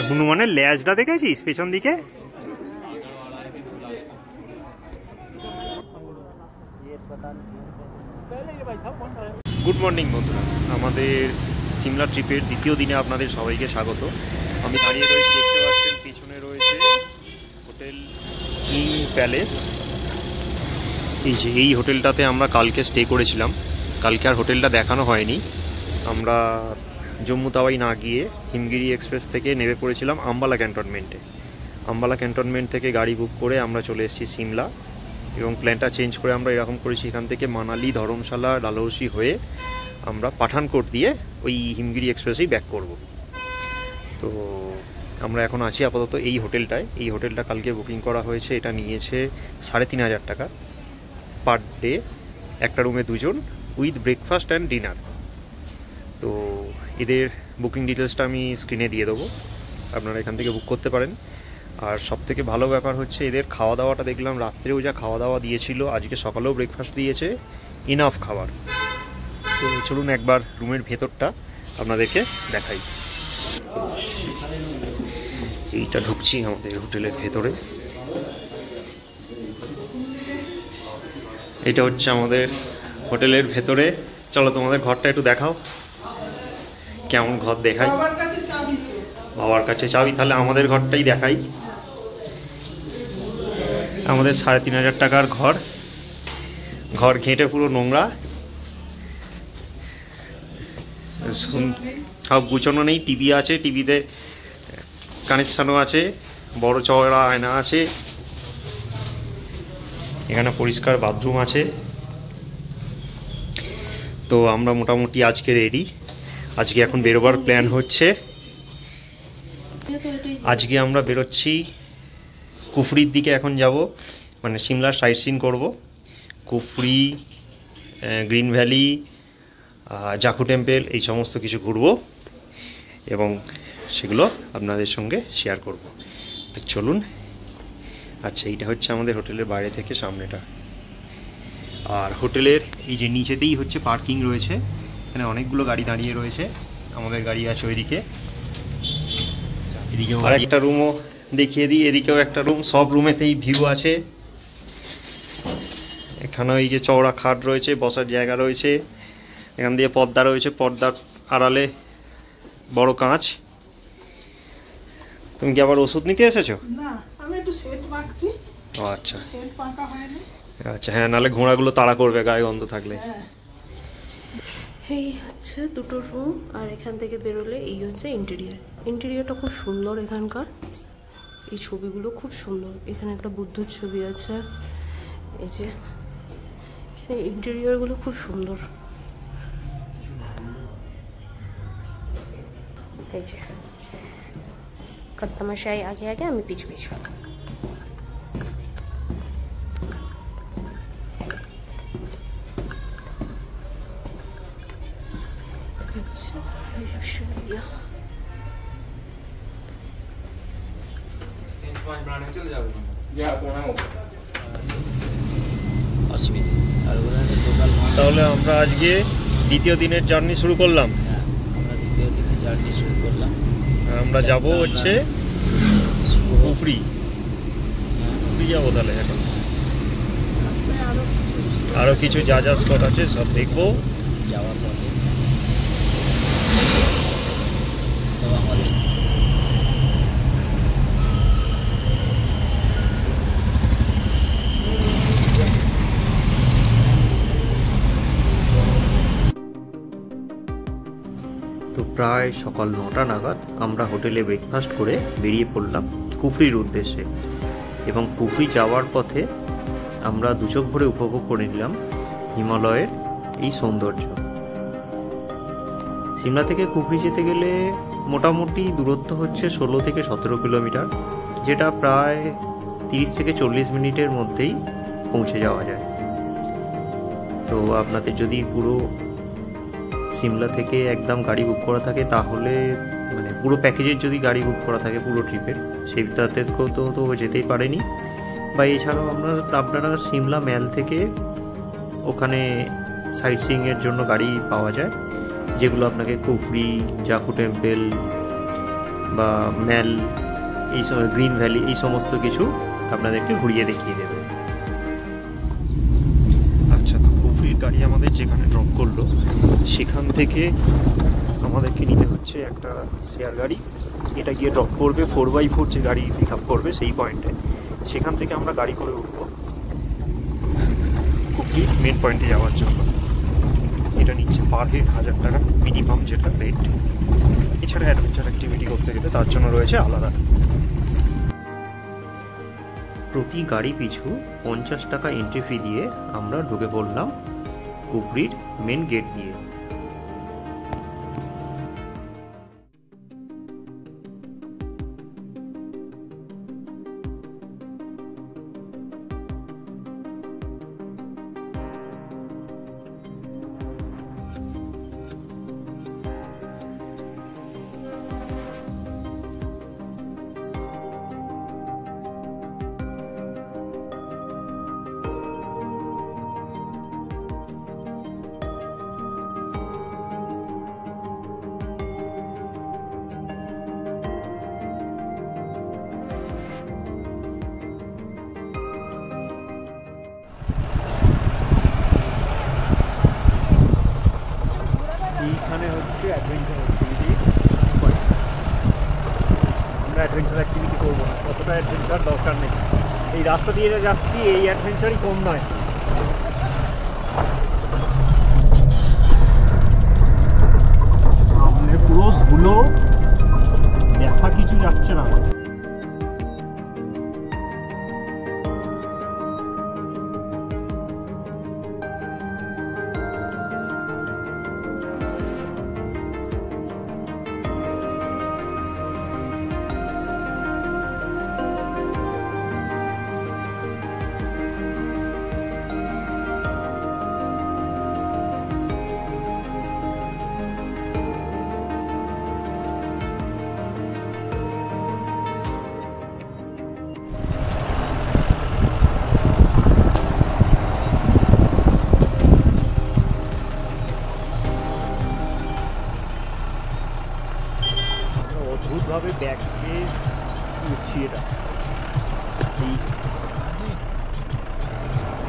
হনুমানের লেজটা দেখেছিস পেছন দিকে? গুড মর্নিং বন্ধুরা, আমাদের সিমলা ট্রিপের দ্বিতীয় দিনে আপনাদের সবাইকে স্বাগত। আমি দাঁড়িয়ে রয়েছি, দেখতে পাচ্ছেন পিছনে রয়েছে হোটেল কিং প্যালেস। এই হোটেলটাতে আমরা কালকে স্টে করেছিলাম। কালকে আর হোটেলটা দেখানো হয়নি। আমরা জম্মু তাওয়াই না গিয়ে হিমগিরি এক্সপ্রেস থেকে নেমে পড়েছিলাম আম্বালা ক্যান্টনমেন্টে। আম্বালা ক্যান্টনমেন্ট থেকে গাড়ি বুক করে আমরা চলে এসেছি সিমলা, এবং প্ল্যানটা চেঞ্জ করে আমরা এরকম করেছি, এখান থেকে মানালি, ধরমশালা, ডালহৌসি হয়ে আমরা পাঠানকোট দিয়ে ওই হিমগিরি এক্সপ্রেসেই ব্যাক করব। তো আমরা এখন আছি আপাতত এই হোটেলটায়। এই হোটেলটা কালকে বুকিং করা হয়েছে। এটা নিয়েছে 3,500 টাকা পার ডে, একটা রুমে দুজন, উইথ ব্রেকফাস্ট অ্যান্ড ডিনার। তো এদের বুকিং ডিটেলসটা আমি স্ক্রিনে দিয়ে দেবো, আপনারা এখান থেকে বুক করতে পারেন। আর সবথেকে ভালো ব্যাপার হচ্ছে এদের খাওয়া দাওয়াটা দেখলাম, রাত্রেও যা খাওয়া দাওয়া দিয়েছিল, আজকে সকালেও ব্রেকফাস্ট দিয়েছে, ইনাফ খাবার। তো চলুন একবার রুমের ভেতরটা আপনাদেরকে দেখাই। এইটা ঢুকছি আমাদের হোটেলের ভেতরে। এটা হচ্ছে আমাদের হোটেলের ভেতরে। চলো তোমাদের ঘরটা একটু দেখাও, কেমন ঘর দেখাই। বাবার কাছে চাবি, তাহলে আমাদের ঘরটাই দেখাই। আমাদের 3,500 টাকার ঘর। ঘর ঘেঁটে পুরো নোংরা, সব গুছানো নেই। টিভি আছে, টিভিতে কানেকশানও আছে, বড় চওড়া আয়না আছে। এখানে পরিষ্কার বাথরুম আছে। তো আমরা মোটামুটি আজকে রেডি। আজকে এখন বেরোবার প্ল্যান হচ্ছে। আজকে আমরা বেরোচ্ছি কুফরির দিকে। এখন যাব, মানে সিমলার সাইট সিন করবো। কুফরি, গ্রিন ভ্যালি, জাখু টেম্পল, এই সমস্ত কিছু ঘুরবো এবং সেগুলো আপনাদের সঙ্গে শেয়ার করব। তো চলুন। আচ্ছা, এইটা হচ্ছে আমাদের হোটেলের বাইরে থেকে সামনেটা। আর হোটেলের এই যে নিচেতেই হচ্ছে পার্কিং রয়েছে। এখানে অনেকগুলো গাড়ি দাঁড়িয়ে রয়েছে। আমাদের গাড়ি আছে ওইদিকে। এদিকেও আর একটা রুমও দেখিয়ে দিই, এদিকেও একটা রুম। সব রুমেতেই ভিউ আছে। এখানেও এই যে চওড়া খাট রয়েছে, বসার জায়গা রয়েছে। এখান দিয়ে পর্দা রয়েছে, পর্দার আড়ালে বড় কাঁচ। তুমি কি আবার ওষুধ নিতে এসেছো? না, আমি একটু সেট বাঁকছি। ও আচ্ছা, সেট বাঁকা হয়নি। আচ্ছা, হ্যাঁ, নাহলে ঘোড়াগুলো তাড়া করবে গায়ে গন্ধ থাকলে। এই হচ্ছে দুটো রুম, আর এখান থেকে বেরোলে এই হচ্ছে ইন্টেরিয়ার। ইন্টেরিয়ারটা খুব সুন্দর এখানকার। এই ছবিগুলো খুব সুন্দর। এখানে একটা বুদ্ধর ছবি আছে। এই যে এখানে ইন্টেরিয়ারগুলো খুব সুন্দর। এই যে কর্তামশাই আগে আগে, আমি পিছু পিছু। তাহলে আমরা আজকে দ্বিতীয় দিনের জার্নি শুরু করলাম। আমরা যাব হচ্ছে কুফরি যাবো। তাহলে এখন আরো কিছু যা যা স্পট আছে সব দেখবো যাওয়ার পথে। তো প্রায় সকাল 9টা নাগাদ আমরা হোটেলে ব্রেকফাস্ট করে বেরিয়ে পড়লাম কুফরির উদ্দেশ্যে। এবং কুফরি যাওয়ার পথে আমরা দু চোখ ভরে উপভোগ করে নিলাম হিমালয়ের এই সৌন্দর্য। সিমলা থেকে কুফরি যেতে গেলে মোটামুটি দূরত্ব হচ্ছে 16 থেকে 17 কিলোমিটার, যেটা প্রায় 30 থেকে 40 মিনিটের মধ্যেই পৌঁছে যাওয়া যায়। তো আপনাদের যদি পুরো সিমলা থেকে একদম গাড়ি বুক করা থাকে, তাহলে মানে পুরো প্যাকেজের যদি গাড়ি বুক করা থাকে পুরো ট্রিপের, সেইটাতে তো যেতেই পারেনি। বা এছাড়াও আপনারা সিমলা ম্যাল থেকে ওখানে সাইট সিইংয়ের জন্য গাড়ি পাওয়া যায়, যেগুলো আপনাকে কুফরি, জাখু টেম্পল, বা ম্যাল, এই সময় গ্রিন ভ্যালি, এই সমস্ত কিছু আপনাদেরকে ঘুরিয়ে দেখিয়ে দেবে। আচ্ছা, তো কুফরির গাড়ি আমাদের যেখানে ড্রপ করলো সেখান থেকে আমাদেরকে নিতে হচ্ছে একটা শেয়ার গাড়ি। এটা গিয়ে ড্রপ করবে 4x4 যে গাড়ি পিক আপ করবে সেই পয়েন্টে। সেখান থেকে আমরা গাড়ি করে উঠবো কুফরি মেন পয়েন্টে যাওয়ার জন্য। এটা নিচ্ছে পার হেড 1000 টাকা মিনিমাম যেটা রেট। এছাড়া অ্যাডভেঞ্চার অ্যাক্টিভিটি করতে গেলে তার জন্য রয়েছে আলাদা। প্রতি গাড়ি পিছু 50 টাকা এন্ট্রি ফি দিয়ে আমরা ঢুকে পড়লাম কুফরির মেন গেট দিয়ে। এইখানে হচ্ছে অ্যাডভেঞ্চার অ্যাক্টিভিটি। আমরা অ্যাডভেঞ্চার অ্যাক্টিভিটি করবো না, কতটা অ্যাডভেঞ্চার দরকার নেই। এই রাস্তা দিয়ে যাচ্ছি, এই অ্যাডভেঞ্চারই কম নয়। সামনে পুরো ধুলো, দেখা কিছু যাচ্ছে না। অদ্ভুতভাবে ব্যাকে উঠছি, এটা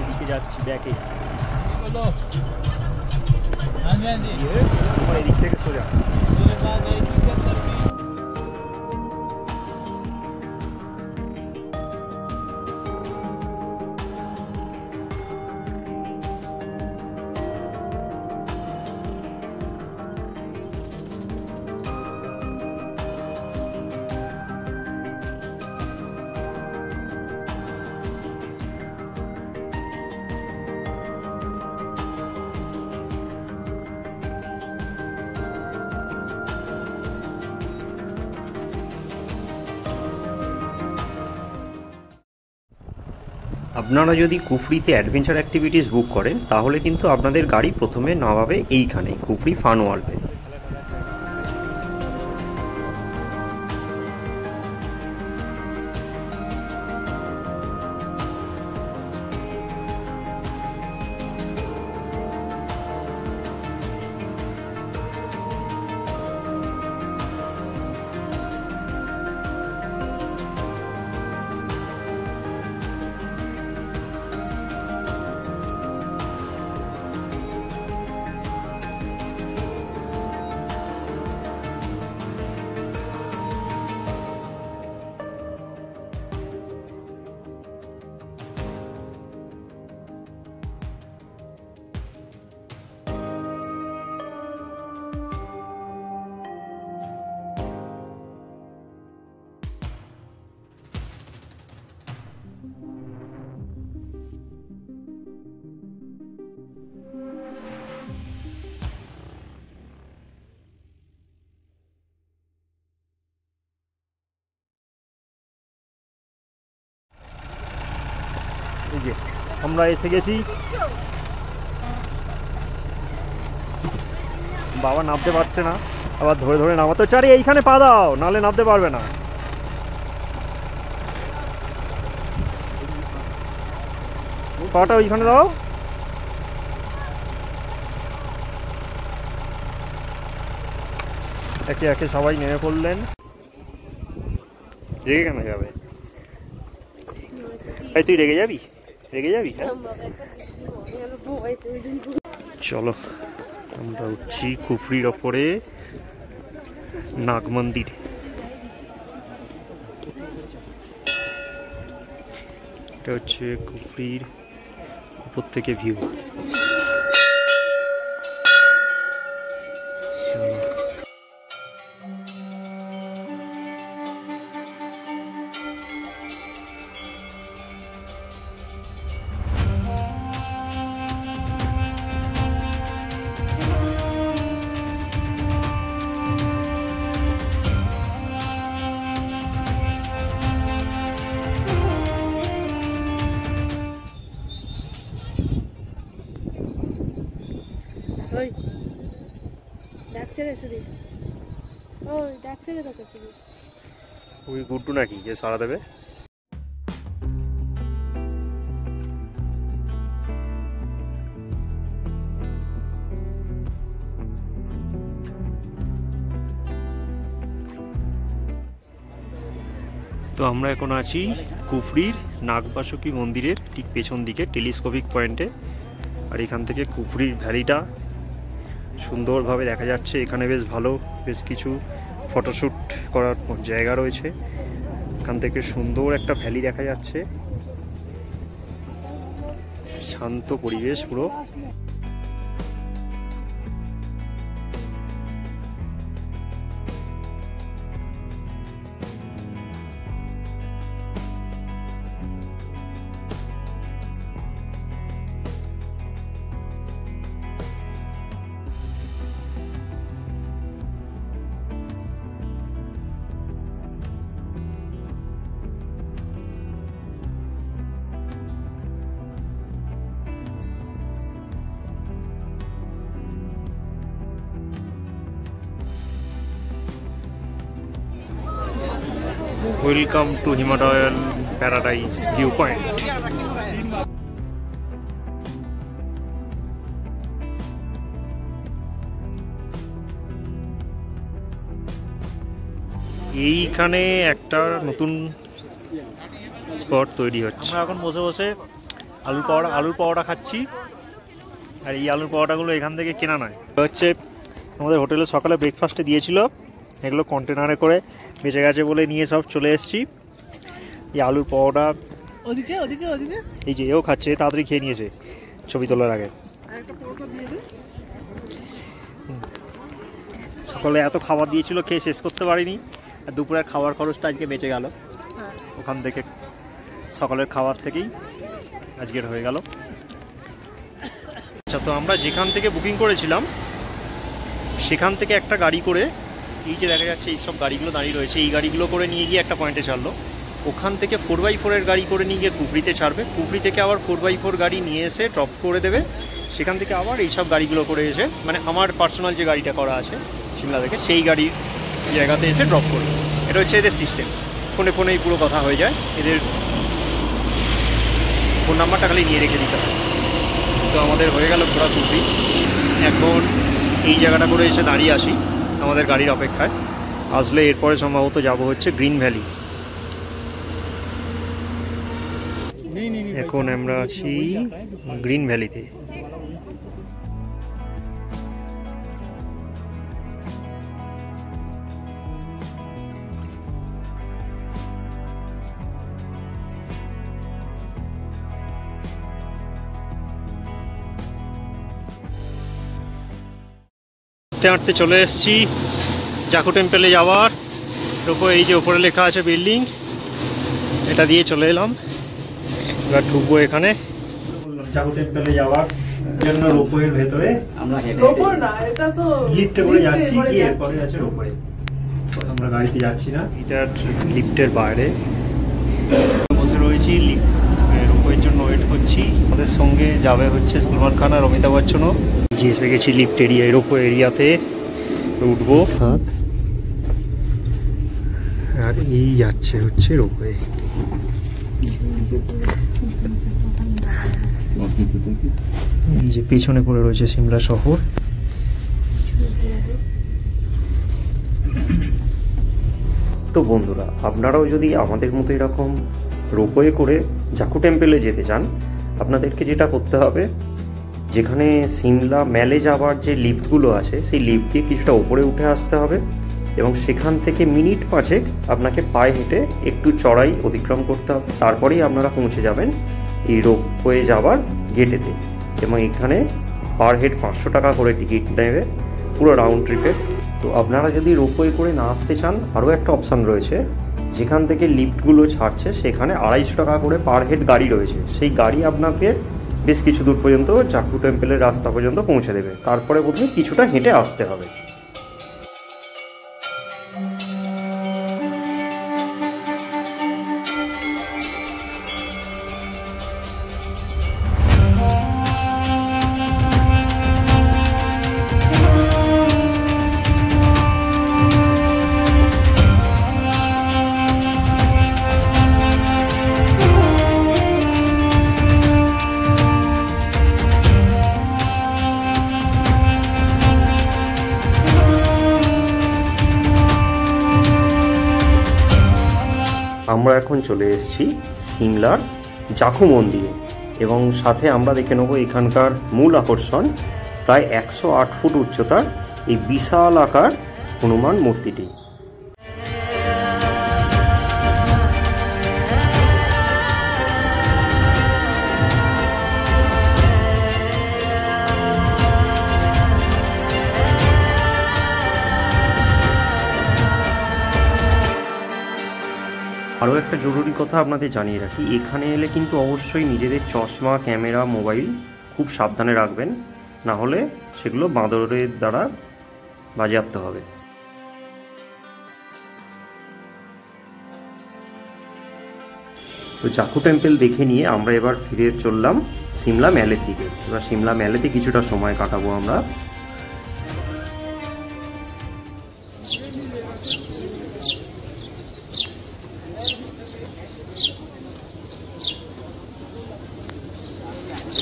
এদিকে যাচ্ছি ব্যাকে, এদিক থেকে সোজা। আপনারা যদি কুফরিতে অ্যাডভেঞ্চার অ্যাক্টিভিটিস বুক করেন তাহলে কিন্তু আপনাদের গাড়ি প্রথমে নামাবে এইখানে কুফরি ফান ওয়ার্ল্ডে। এই যে আমরা এসে গেছি, বাবা নামতে পারছে না, আবার ধরে ধরে নামাতে চারি, এইখানে পা দাও নাহলে নামতে পারবে না। পাটা ওইখানে দাও। একে একে সবাই নেমে পড়লেন। রেগে কেন যাবে? এই তুই রেগে যাবি? রেগে যাবি? হ্যাঁ চলো আমরা উঠছি কুফরির ওপরে নাগ মন্দির। এটা হচ্ছে কুফরির উপর থেকে ভিউ। ওই ডাকছে রে সুদীপ, ওই ডাকছে রে তোকে সুদীপ। ওই গুড্ডু নাকি যে সারা দেবে? তো আমরা এখন আছি কুফরির নাগবাসুকী মন্দিরের ঠিক পেছন দিকে টেলিস্কোপিক পয়েন্টে। আর এখান থেকে কুফরির ভ্যালিটা সুন্দরভাবে দেখা যাচ্ছে। এখানে বেশ কিছু ফটোশ্যুট করার জায়গা রয়েছে। এখান থেকে সুন্দর একটা ভ্যালি দেখা যাচ্ছে, শান্ত পরিবেশ পুরো। Welcome to Himalayan paradise view point. এইখানে একটা নতুন স্পট তৈরি হচ্ছে। আমরা এখন বসে বসে আলুর পাওয়াটা খাচ্ছি। আর এই আলুর পাওয়াটাগুলো এখান থেকে কেনা নয়, হচ্ছে আমাদের হোটেলে সকালে ব্রেকফাস্টে দিয়েছিল। এগুলো কন্টেনারে করে বেঁচে গেছে বলে নিয়ে সব চলে এসেছি। এই আলুর পাওয়াটা ওদিকে ওদিকে ওদিকে এই যে এও খাচ্ছে, তাড়াতাড়ি খেয়ে নিয়েছে ছবি তোলার আগে। সকালে এত খাবার দিয়েছিল, খেয়ে শেষ করতে পারিনি। আর দুপুরের খাবার খরচটা আজকে বেঁচে গেল ওখান থেকে, সকালের খাবার থেকেই আজকের হয়ে গেল। আচ্ছা, তো আমরা যেখান থেকে বুকিং করেছিলাম সেখান থেকে একটা গাড়ি করে, এই যে দেখা যাচ্ছে এইসব গাড়িগুলো দাঁড়িয়ে রয়েছে, এই গাড়িগুলো করে নিয়ে গিয়ে একটা পয়েন্টে ছাড়লো। ওখান থেকে 4x4 গাড়ি করে নিয়ে গিয়ে কুফরিতে ছাড়বে। কুফরি থেকে আবার 4x4 গাড়ি নিয়ে এসে ড্রপ করে দেবে। সেখান থেকে আবার এইসব গাড়িগুলো করে এসে, মানে আমার পার্সোনাল যে গাড়িটা করা আছে সিমলা থেকে, সেই গাড়ির জায়গাতে এসে ড্রপ করবে। এটা হচ্ছে এদের সিস্টেম। ফোনেই পুরো কথা হয়ে যায়। এদের ফোন নাম্বারটা খালি নিয়ে রেখে দিতে হবে। তো আমাদের হয়ে গেল পুরো কুফরি। এখন এই জায়গাটা করে এসে দাঁড়িয়ে আসি আমাদের গাড়ির অপেক্ষায়। আসলে এরপরে সম্ভবত যাব হচ্ছে গ্রিন ভ্যালি। এখন আমরা আছি গ্রিন ভ্যালিতে। হাঁটতে চলে এসেছি জাকু টেম্পেলে যাওয়ার। এই যে উপরে লেখা আছে বিল্ডিং, এটা দিয়ে চলে এলাম। এবার ঢুকবো এখানে জাকু টেম্পেলে যাওয়ার জন্য। রোপওয়ের ভেতরে আমরা লিফটে করে যাচ্ছি, গিয়ে এরপরে আছে রোপওয়ে। আমরা গাড়িতে যাচ্ছি না, এটা লিফটের বাইরে বসে রয়েছি, রোপওয়ের জন্য ওয়েট করছি। আমাদের সঙ্গে যাবে হচ্ছে সলমান খান আর অমিতাভ বচ্চনও। যে এসে গেছি লিফট এরিয়ায়, রোপওয়ে এরিয়াতে উঠবো। আর এই যাচ্ছে হচ্ছে রোপওয়ে। যে পিছনে পড়ে রয়েছে সিমলা শহর। তো বন্ধুরা, আপনারাও যদি আমাদের মতো এরকম রোপওয়ে করে জাকু টেম্পেলে যেতে চান, আপনাদেরকে যেটা করতে হবে, যেখানে সিমলা ম্যালে যাওয়ার যে লিফটগুলো আছে সেই লিফট দিয়ে কিছুটা ওপরে উঠে আসতে হবে এবং সেখান থেকে মিনিট 5 আপনাকে পায়ে হেঁটে একটু চড়াই অতিক্রম করতে হবে। তারপরেই আপনারা পৌঁছে যাবেন এই রোপওয়ে যাওয়ার গেটেতে। এবং এখানে পার হেড 500 টাকা করে টিকিট নেবে পুরো রাউন্ড ট্রিপে। তো আপনারা যদি রোপওয়ে করে না আসতে চান, আরও একটা অপশান রয়েছে, যেখান থেকে লিফটগুলো ছাড়ছে সেখানে 250 টাকা করে পার হেড গাড়ি রয়েছে। সেই গাড়ি আপনাকে বেশ কিছু দূর পর্যন্ত জাকু টেম্পেলের রাস্তা পর্যন্ত পৌঁছে দেবে। তারপরে বোধহয় কিছুটা হেঁটে আসতে হবে। আমরা এখন চলে এসেছি সিমলার জাকু মন্দিরে এবং সাথে আমরা দেখে নেব এখানকার মূল আকর্ষণ, প্রায় 108 ফুট উচ্চতার এই বিশাল আকার হনুমান মূর্তিটি। আরও একটা জরুরি কথা আপনাদের জানিয়ে রাখি, এখানে এলে কিন্তু অবশ্যই নিজেদের চশমা, ক্যামেরা, মোবাইল খুব সাবধানে রাখবেন, না হলে সেগুলো বাঁদরের দ্বারা বাজেয়াপ্ত হবে। তো জাকু টেম্পল দেখে নিয়ে আমরা এবার ফিরে চললাম সিমলা ম্যালের দিকে। এবার সিমলা ম্যালেতে কিছুটা সময় কাটাবো আমরা।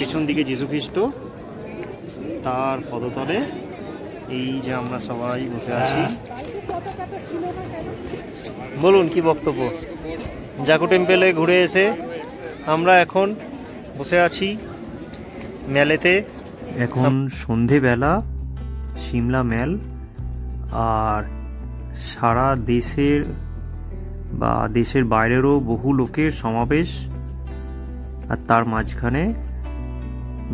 পেছন দিকে যীশু খ্রিস্ট, তার পদতলে এই যে আমরা সবাই বসে আছি। বলুন কি বক্তব্য? জাকু টেম্পেলে ঘুরে এসে আমরা এখন বসে আছি ম্যালেতে। এখন সন্ধেবেলা সিমলা ম্যাল আর সারা দেশের বা দেশের বাইরেরও বহু লোকের সমাবেশ, আর তার মাঝখানে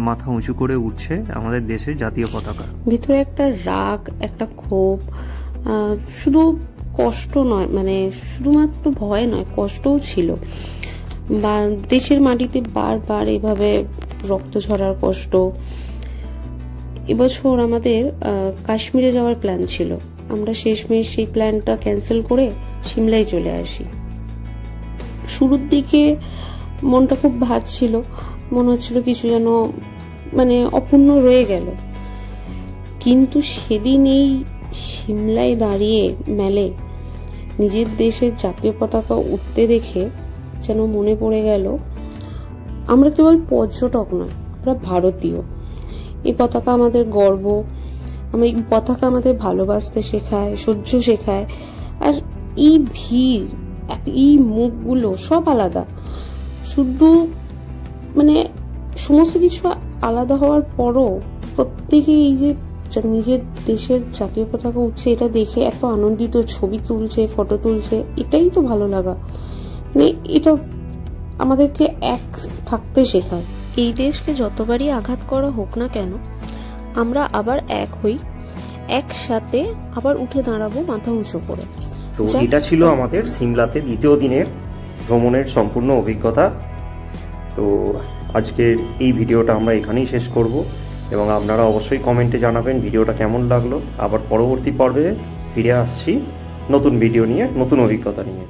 মাথা উঁচু করে উঠছে আমাদের দেশের জাতীয় পতাকা। ভিতরে একটা রাগ, একটা ক্ষোভ, শুধু কষ্ট নয়, মানে শুধুমাত্র ভয় নয়, কষ্টও ছিল। বা দেশের মাটিতে বারবার এভাবে রক্ত ঝরার কষ্ট। এবছর আমাদের কাশ্মীরে যাওয়ার প্ল্যান ছিল, আমরা শেষমেশ সেই প্ল্যানটা ক্যান্সেল করে সিমলায় চলে আসি। শুরুর দিকে মনটা খুব ভার ছিল, মনে হচ্ছিল কিছু যেন মানে অপূর্ণ রয়ে গেল। কিন্তু সেদিন এই সিমলায় দাঁড়িয়ে মেলে নিজের দেশের জাতীয় পতাকা উঠতে দেখে যেন মনে পড়ে গেল আমরা কেবল পর্যটক নয়, আমরা ভারতীয়। এই পতাকা আমাদের গর্ব, এই পতাকা আমাদের ভালোবাসতে শেখায়, সহ্য শেখায়। আর এই ভিড়, এই মুখগুলো সব আলাদা, শুধু মানে সমস্ত কিছু আলাদা হওয়ার পরও প্রত্যেকে এই যে নিজের দেশের জাতীয় পতাকা উঠছে এটা দেখে এত আনন্দিত, ছবি তুলছে, ফটো তুলছে, এটাই তো ভালো লাগা। মানে এটা আমাদেরকে এক থাকতে শেখায়। এই দেশকে যতবারই আঘাত করা হোক না কেন, আমরা আবার এক হই, একসাথে আবার উঠে দাঁড়াবো মাথা উঁচু করে। তো এটা ছিল আমাদের সিমলাতে দ্বিতীয় দিনের ভ্রমণের সম্পূর্ণ অভিজ্ঞতা। তো আজকের এই ভিডিওটা আমরা এখানেই শেষ করব এবং আপনারা অবশ্যই কমেন্টে জানাবেন ভিডিওটা কেমন লাগলো। আবার পরবর্তী পর্বে ফিরে আসছি নতুন ভিডিও নিয়ে, নতুন অভিজ্ঞতা নিয়ে।